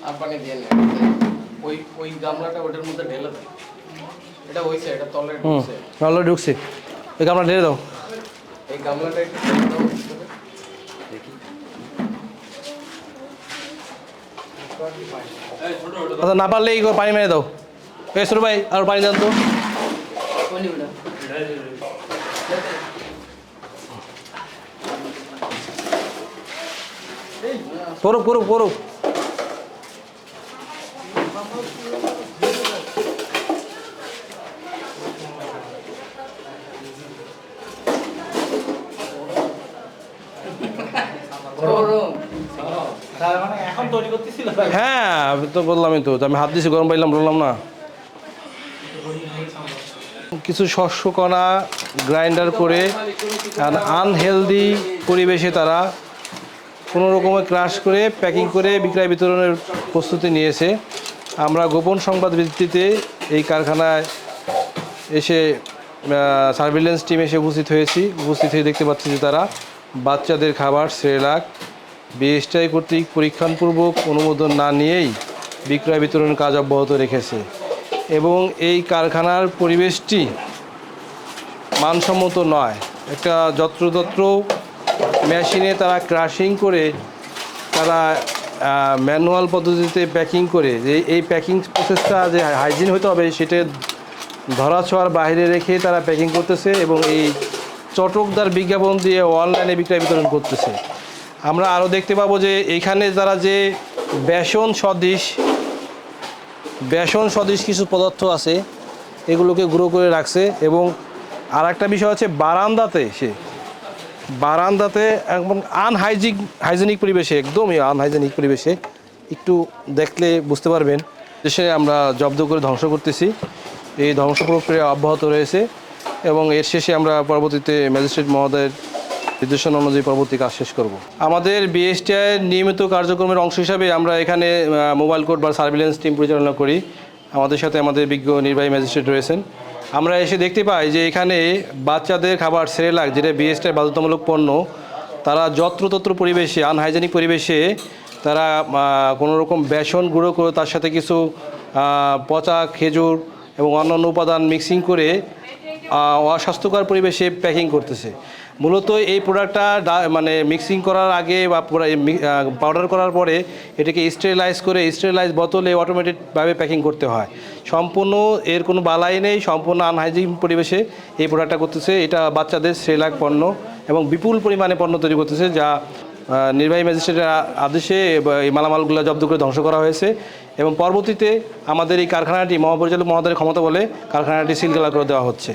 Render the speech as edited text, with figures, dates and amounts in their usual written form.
আর পানি দিয়ে নেয় ওই ওই গামলাটা ওটার মধ্যে ঢেলে দাও এটা হইছে এটা তলে ঢুকছে অলরেডি ঢুকছে ওই গামলা ঢেলে দাও এই গামলাটা একটু ঢেলে দাও দেখি আচ্ছা না পারলে এই পানি মেরে দাও এই ছোট ভাই আর পানি দেন তো করুক করুক করুক হ্যাঁ আমি তো বললামই তো আমি হাত দিয়েছি গরম পাইলাম বললাম না কিছু শস্য কণা গ্রাইন্ডার করে আনহেলদি পরিবেশে তারা কোনো রকমে ক্রাশ করে প্যাকিং করে বিক্রয় বিতরণের প্রস্তুতি নিয়েছে আমরা গোপন সংবাদ ভিত্তিতে এই কারখানায় এসে সার্ভিলেন্স টিম এসে উপস্থিত হয়ে দেখতে পাচ্ছি যে তারা বাচ্চাদের খাবার সেরেলাক বিএসটিআই কর্তৃক পরীক্ষাপূর্বক অনুমোদন না নিয়েই বিক্রয় বিতরণের কাজ অব্যাহত রেখেছে এবং এই কারখানার পরিবেশটি মানসম্মত নয় একটা যত্রতত্র মেশিনে তারা ক্রাশিং করে তারা ম্যানুয়াল পদ্ধতিতে প্যাকিং করে যে এই প্যাকিং প্রসেসটা যে হাইজিন হতে হবে সেটা ধরাছোঁয়ার বাইরে রেখে তারা প্যাকিং করতেছে এবং এই চটকদার বিজ্ঞাপন দিয়ে অনলাইনে বিক্রয় বিতরণ করতেছে আমরা আরও দেখতে পাবো যে এইখানে তারা যে বেসন সদৃশ কিছু পদার্থ আছে এগুলোকে গুঁড়ো করে রাখছে এবং আর একটা বিষয় হচ্ছে বারান্দাতে একদম হাইজেনিক পরিবেশে একদমই আনহাইজেনিক পরিবেশে একটু দেখলে বুঝতে পারবেন দেশে আমরা জব্দ করে ধ্বংস করতেছি এই ধ্বংস প্রক্রিয়া অব্যাহত রয়েছে এবং এর শেষে আমরা পরবর্তীতে ম্যাজিস্ট্রেট মহোদয়ের নির্দেশনা অনুযায়ী পরবর্তী কাজ শেষ করব আমাদের বিএসটিআইয়ের নিয়মিত কার্যক্রমের অংশ হিসাবে আমরা এখানে মোবাইল কোর্ট বা সার্ভিলেন্স টিম পরিচালনা করি আমাদের সাথে আমাদের বিজ্ঞ নির্বাহী ম্যাজিস্ট্রেট রয়েছেন আমরা এসে দেখতে পাই যে এখানে বাচ্চাদের খাবার সেরেলাক যেটা বিএসটিআই বাধ্যতামূলক পণ্য তারা যত্রতত্র পরিবেশে আনহাইজেনিক পরিবেশে তারা কোনো রকম বেসন গুঁড়ো করে তার সাথে কিছু পচা খেজুর এবং অন্যান্য উপাদান মিক্সিং করে অস্বাস্থ্যকর পরিবেশে প্যাকিং করতেছে মূলত এই প্রোডাক্টটা মানে মিক্সিং করার আগে বা পাউডার করার পরে এটাকে স্টেরিলাইজ বোতলে অটোমেটিকভাবে প্যাকিং করতে হয় সম্পূর্ণ এর কোনো বালাই নেই সম্পূর্ণ আনহাইজিন পরিবেশে এই প্রোডাক্টটা করতেছে এটা বাচ্চাদের সেরেলাক পণ্য এবং বিপুল পরিমাণে পণ্য তৈরি করতেছে যা নির্বাহী ম্যাজিস্ট্রেটের আদেশে এই মালামালগুলো জব্দ করে ধ্বংস করা হয়েছে এবং পরবর্তীতে আমাদের এই কারখানাটি মহাপরিচালক মহোদয়ের ক্ষমতা বলে কারখানাটি সিলগালা করে দেওয়া হচ্ছে